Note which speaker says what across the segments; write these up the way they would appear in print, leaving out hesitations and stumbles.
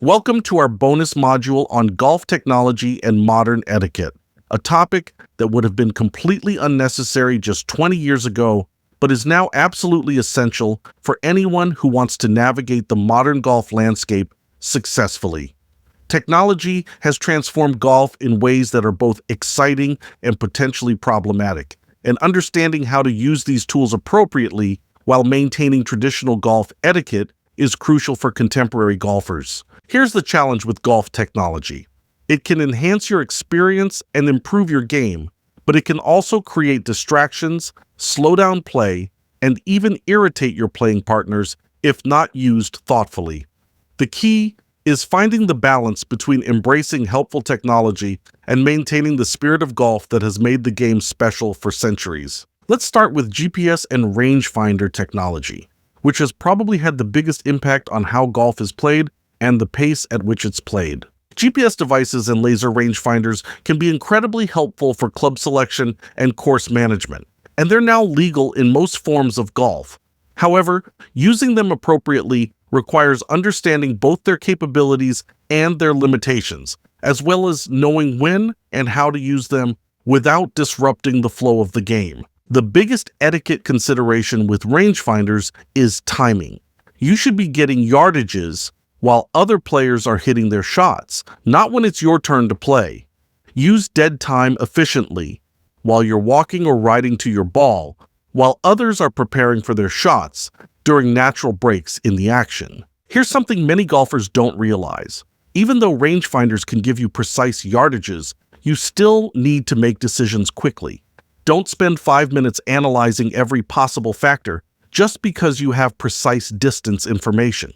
Speaker 1: Welcome to our bonus module on golf technology and modern etiquette, a topic that would have been completely unnecessary just 20 years ago, but is now absolutely essential for anyone who wants to navigate the modern golf landscape successfully. Technology has transformed golf in ways that are both exciting and potentially problematic, and understanding how to use these tools appropriately while maintaining traditional golf etiquette is crucial for contemporary golfers. Here's the challenge with golf technology. It can enhance your experience and improve your game, but it can also create distractions, slow down play, and even irritate your playing partners if not used thoughtfully. The key is finding the balance between embracing helpful technology and maintaining the spirit of golf that has made the game special for centuries. Let's start with GPS and rangefinder technology, which has probably had the biggest impact on how golf is played and the pace at which it's played. GPS devices and laser rangefinders can be incredibly helpful for club selection and course management, and they're now legal in most forms of golf. However, using them appropriately requires understanding both their capabilities and their limitations, as well as knowing when and how to use them without disrupting the flow of the game. The biggest etiquette consideration with rangefinders is timing. You should be getting yardages while other players are hitting their shots, not when it's your turn to play. Use dead time efficiently while you're walking or riding to your ball, while others are preparing for their shots during natural breaks in the action. Here's something many golfers don't realize. Even though rangefinders can give you precise yardages, you still need to make decisions quickly. Don't spend 5 minutes analyzing every possible factor just because you have precise distance information.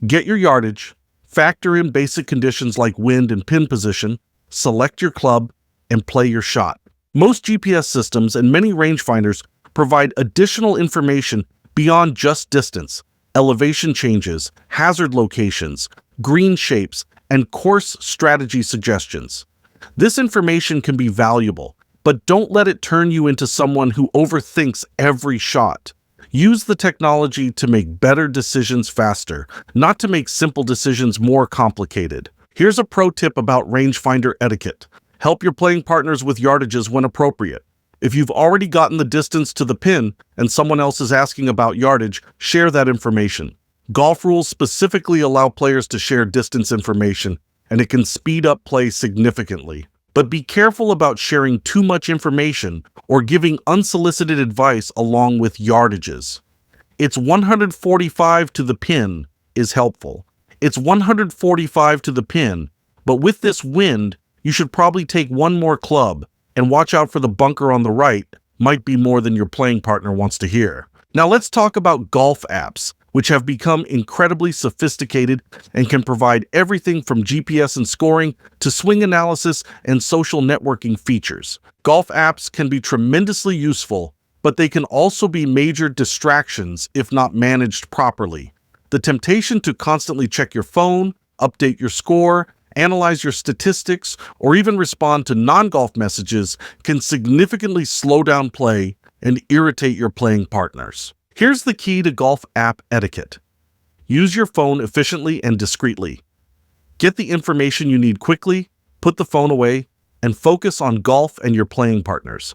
Speaker 1: Get your yardage, factor in basic conditions like wind and pin position, select your club, and play your shot. Most GPS systems and many rangefinders provide additional information beyond just distance, elevation changes, hazard locations, green shapes, and course strategy suggestions. This information can be valuable, but don't let it turn you into someone who overthinks every shot. Use the technology to make better decisions faster, not to make simple decisions more complicated. Here's a pro tip about rangefinder etiquette. Help your playing partners with yardages when appropriate. If you've already gotten the distance to the pin and someone else is asking about yardage, share that information. Golf rules specifically allow players to share distance information, and it can speed up play significantly. But be careful about sharing too much information or giving unsolicited advice along with yardages. It's 145 to the pin is helpful. It's 145 to the pin, but with this wind, you should probably take one more club and watch out for the bunker on the right, might be more than your playing partner wants to hear. Now let's talk about golf apps, which have become incredibly sophisticated and can provide everything from GPS and scoring to swing analysis and social networking features. Golf apps can be tremendously useful, but they can also be major distractions if not managed properly. The temptation to constantly check your phone, update your score, analyze your statistics, or even respond to non-golf messages can significantly slow down play and irritate your playing partners. Here's the key to golf app etiquette. Use your phone efficiently and discreetly. Get the information you need quickly, put the phone away, and focus on golf and your playing partners.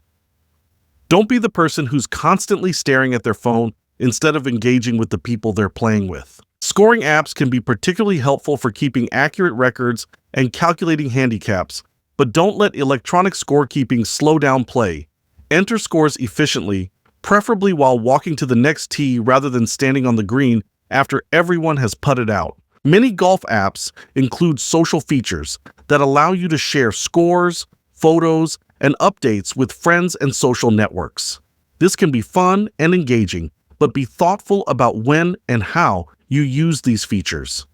Speaker 1: Don't be the person who's constantly staring at their phone instead of engaging with the people they're playing with. Scoring apps can be particularly helpful for keeping accurate records and calculating handicaps, but don't let electronic scorekeeping slow down play. Enter scores efficiently, preferably while walking to the next tee rather than standing on the green after everyone has putted out. Many golf apps include social features that allow you to share scores, photos, and updates with friends and social networks. This can be fun and engaging, but be thoughtful about when and how you use these features.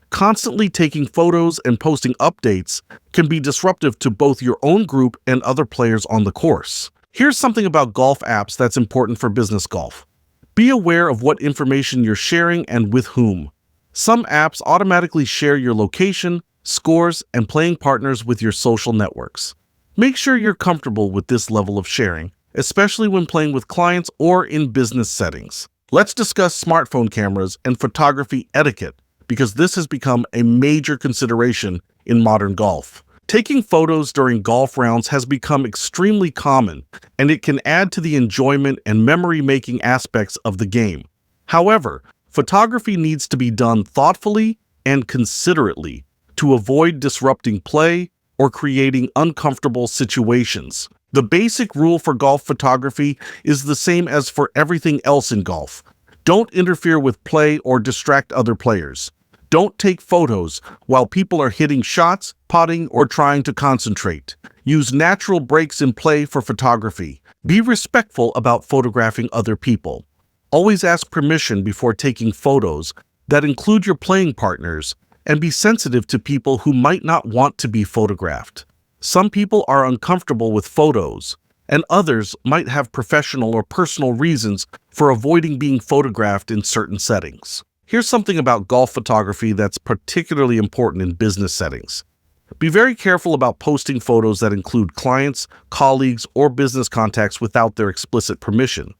Speaker 1: Constantly taking photos and posting updates can be disruptive to both your own group and other players on the course. Here's something about golf apps that's important for business golf. Be aware of what information you're sharing and with whom. Some apps automatically share your location, scores, and playing partners with your social networks. Make sure you're comfortable with this level of sharing, especially when playing with clients or in business settings. Let's discuss smartphone cameras and photography etiquette, because this has become a major consideration in modern golf. Taking photos during golf rounds has become extremely common, and it can add to the enjoyment and memory-making aspects of the game. However, photography needs to be done thoughtfully and considerately to avoid disrupting play or creating uncomfortable situations. The basic rule for golf photography is the same as for everything else in golf. Don't interfere with play or distract other players. Don't take photos while people are hitting shots, putting, or trying to concentrate. Use natural breaks in play for photography. Be respectful about photographing other people. Always ask permission before taking photos that include your playing partners, and be sensitive to people who might not want to be photographed. Some people are uncomfortable with photos, and others might have professional or personal reasons for avoiding being photographed in certain settings. Here's something about golf photography that's particularly important in business settings. Be very careful about posting photos that include clients, colleagues, or business contacts without their explicit permission.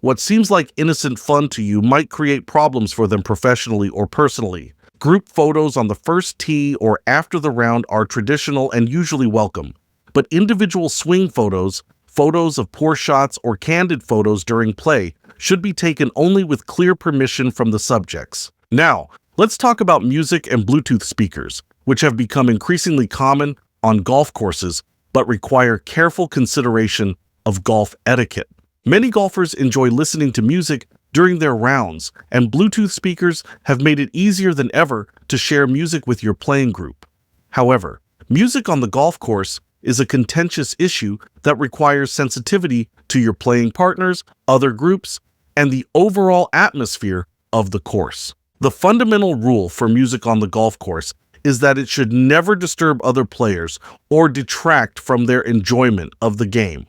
Speaker 1: What seems like innocent fun to you might create problems for them professionally or personally. Group photos on the first tee or after the round are traditional and usually welcome, but individual swing photos, photos of poor shots, or candid photos during play should be taken only with clear permission from the subjects. Now, let's talk about music and Bluetooth speakers, which have become increasingly common on golf courses but require careful consideration of golf etiquette. Many golfers enjoy listening to music during their rounds, and Bluetooth speakers have made it easier than ever to share music with your playing group. However, music on the golf course is a contentious issue that requires sensitivity to your playing partners, other groups, and the overall atmosphere of the course. The fundamental rule for music on the golf course is that it should never disturb other players or detract from their enjoyment of the game.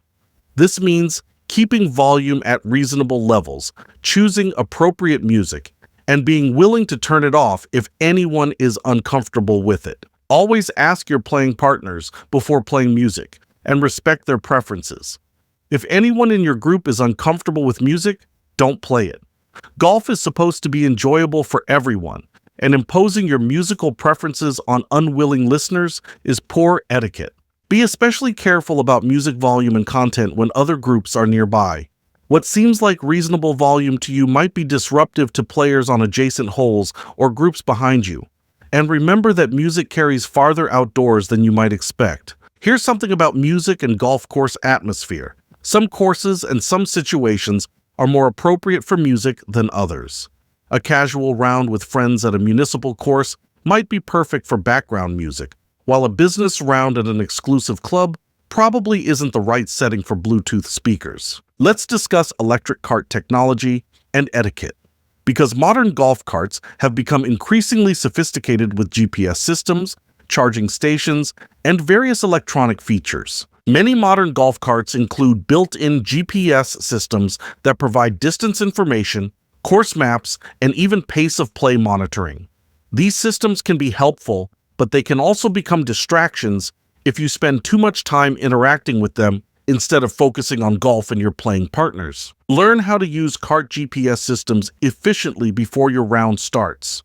Speaker 1: This means keeping volume at reasonable levels, choosing appropriate music, and being willing to turn it off if anyone is uncomfortable with it. Always ask your playing partners before playing music and respect their preferences. If anyone in your group is uncomfortable with music, don't play it. Golf is supposed to be enjoyable for everyone, and imposing your musical preferences on unwilling listeners is poor etiquette. Be especially careful about music volume and content when other groups are nearby. What seems like reasonable volume to you might be disruptive to players on adjacent holes or groups behind you. And remember that music carries farther outdoors than you might expect. Here's something about music and golf course atmosphere. Some courses and some situations are more appropriate for music than others. A casual round with friends at a municipal course might be perfect for background music, while a business round at an exclusive club probably isn't the right setting for Bluetooth speakers. Let's discuss electric cart technology and etiquette. Because modern golf carts have become increasingly sophisticated with GPS systems, charging stations, and various electronic features. Many modern golf carts include built-in GPS systems that provide distance information, course maps, and even pace of play monitoring. These systems can be helpful, but they can also become distractions if you spend too much time interacting with them instead of focusing on golf and your playing partners. Learn how to use cart GPS systems efficiently before your round starts.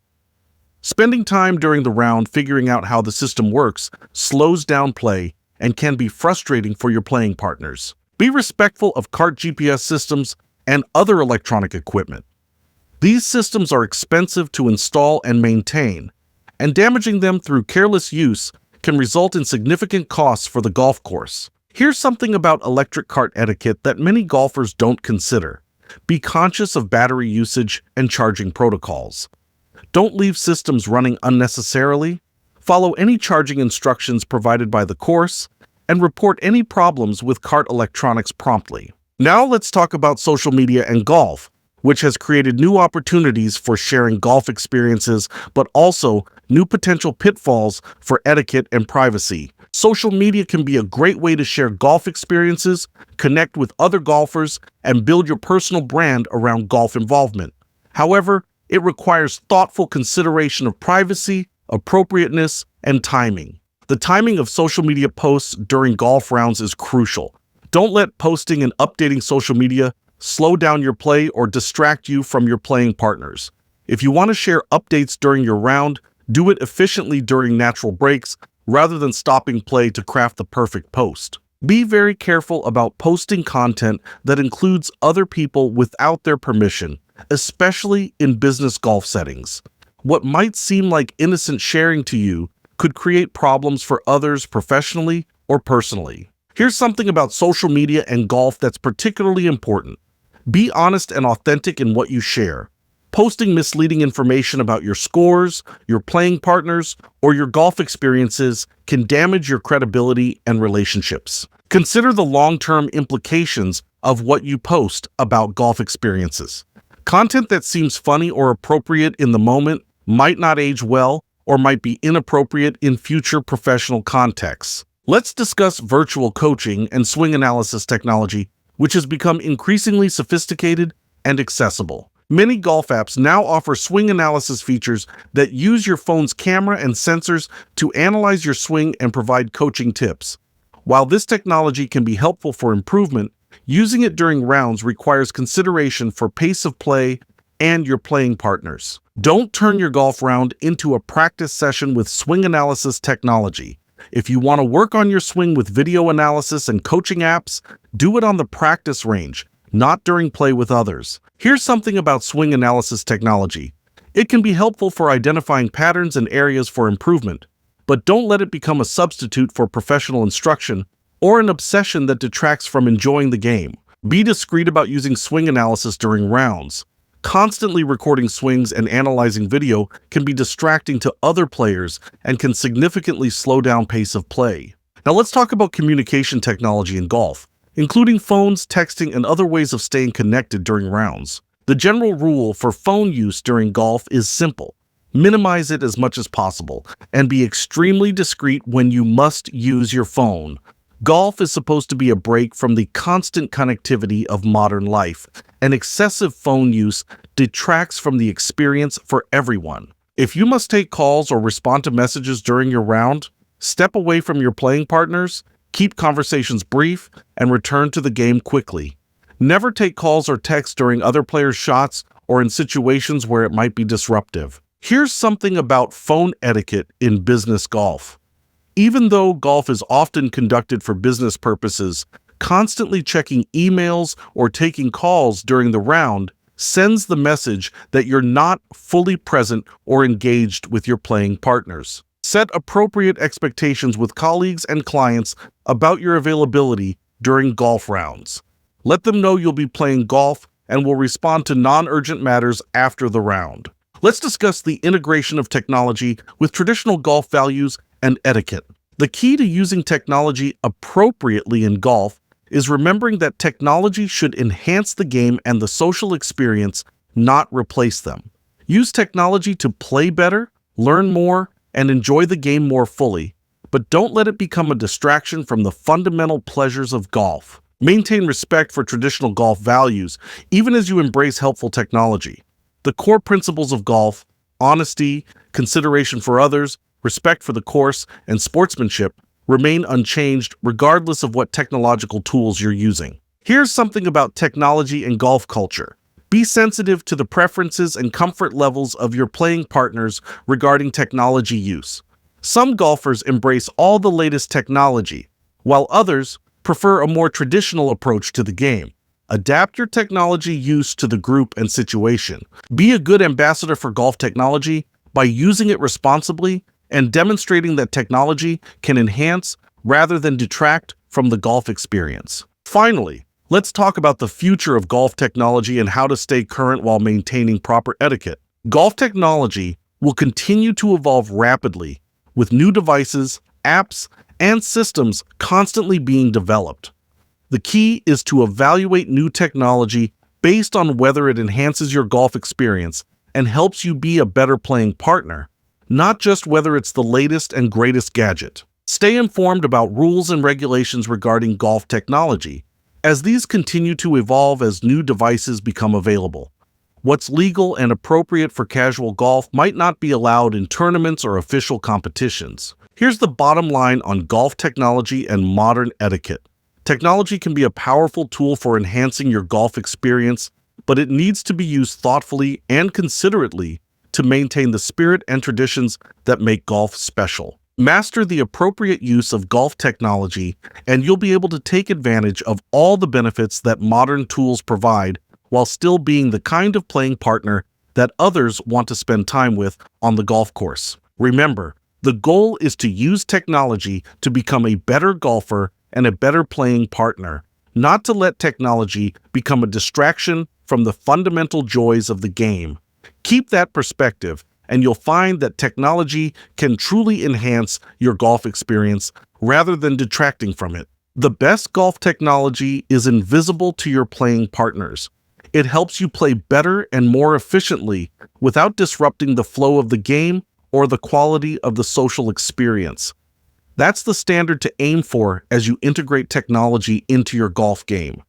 Speaker 1: Spending time during the round figuring out how the system works slows down play and can be frustrating for your playing partners. Be respectful of cart GPS systems and other electronic equipment. These systems are expensive to install and maintain, and damaging them through careless use can result in significant costs for the golf course. Here's something about electric cart etiquette that many golfers don't consider. Be conscious of battery usage and charging protocols. Don't leave systems running unnecessarily. Follow any charging instructions provided by the course, and report any problems with cart electronics promptly. Now let's talk about social media and golf, which has created new opportunities for sharing golf experiences, but also new potential pitfalls for etiquette and privacy. Social media can be a great way to share golf experiences, connect with other golfers, and build your personal brand around golf involvement. However, it requires thoughtful consideration of privacy, appropriateness, and timing. The timing of social media posts during golf rounds is crucial. Don't let posting and updating social media slow down your play or distract you from your playing partners. If you want to share updates during your round, do it efficiently during natural breaks rather than stopping play to craft the perfect post. Be very careful about posting content that includes other people without their permission, especially in business golf settings. What might seem like innocent sharing to you could create problems for others professionally or personally. Here's something about social media and golf that's particularly important. Be honest and authentic in what you share. Posting misleading information about your scores, your playing partners, or your golf experiences can damage your credibility and relationships. Consider the long-term implications of what you post about golf experiences. Content that seems funny or appropriate in the moment might not age well or might be inappropriate in future professional contexts. Let's discuss virtual coaching and swing analysis technology, which has become increasingly sophisticated and accessible. Many golf apps now offer swing analysis features that use your phone's camera and sensors to analyze your swing and provide coaching tips. While this technology can be helpful for improvement, using it during rounds requires consideration for pace of play and your playing partners. Don't turn your golf round into a practice session with swing analysis technology. If you want to work on your swing with video analysis and coaching apps, do it on the practice range, not during play with others. Here's something about swing analysis technology. It can be helpful for identifying patterns and areas for improvement, but don't let it become a substitute for professional instruction or an obsession that detracts from enjoying the game. Be discreet about using swing analysis during rounds. Constantly recording swings and analyzing video can be distracting to other players and can significantly slow down pace of play. Now let's talk about communication technology in golf, including phones, texting, and other ways of staying connected during rounds. The general rule for phone use during golf is simple. Minimize it as much as possible, and be extremely discreet when you must use your phone. Golf is supposed to be a break from the constant connectivity of modern life, and excessive phone use detracts from the experience for everyone. If you must take calls or respond to messages during your round, step away from your playing partners, keep conversations brief, and return to the game quickly. Never take calls or texts during other players' shots or in situations where it might be disruptive. Here's something about phone etiquette in business golf. Even though golf is often conducted for business purposes, constantly checking emails or taking calls during the round sends the message that you're not fully present or engaged with your playing partners. Set appropriate expectations with colleagues and clients about your availability during golf rounds. Let them know you'll be playing golf and will respond to non-urgent matters after the round. Let's discuss the integration of technology with traditional golf values and etiquette. The key to using technology appropriately in golf is remembering that technology should enhance the game and the social experience, not replace them. Use technology to play better, learn more, and enjoy the game more fully, but don't let it become a distraction from the fundamental pleasures of golf. Maintain respect for traditional golf values, even as you embrace helpful technology. The core principles of golf, honesty, consideration for others, respect for the course, and sportsmanship remain unchanged regardless of what technological tools you're using. Here's something about technology and golf culture. Be sensitive to the preferences and comfort levels of your playing partners regarding technology use. Some golfers embrace all the latest technology, while others prefer a more traditional approach to the game. Adapt your technology use to the group and situation. Be a good ambassador for golf technology by using it responsibly and demonstrating that technology can enhance rather than detract from the golf experience. Finally, let's talk about the future of golf technology and how to stay current while maintaining proper etiquette. Golf technology will continue to evolve rapidly, with new devices, apps, and systems constantly being developed. The key is to evaluate new technology based on whether it enhances your golf experience and helps you be a better playing partner, not just whether it's the latest and greatest gadget. Stay informed about rules and regulations regarding golf technology, as these continue to evolve as new devices become available. What's legal and appropriate for casual golf might not be allowed in tournaments or official competitions. Here's the bottom line on golf technology and modern etiquette. Technology can be a powerful tool for enhancing your golf experience, but it needs to be used thoughtfully and considerately to maintain the spirit and traditions that make golf special. Master the appropriate use of golf technology, and you'll be able to take advantage of all the benefits that modern tools provide while still being the kind of playing partner that others want to spend time with on the golf course. Remember, the goal is to use technology to become a better golfer and a better playing partner, not to let technology become a distraction from the fundamental joys of the game. Keep that perspective, and you'll find that technology can truly enhance your golf experience rather than detracting from it. The best golf technology is invisible to your playing partners. It helps you play better and more efficiently without disrupting the flow of the game or the quality of the social experience. That's the standard to aim for as you integrate technology into your golf game.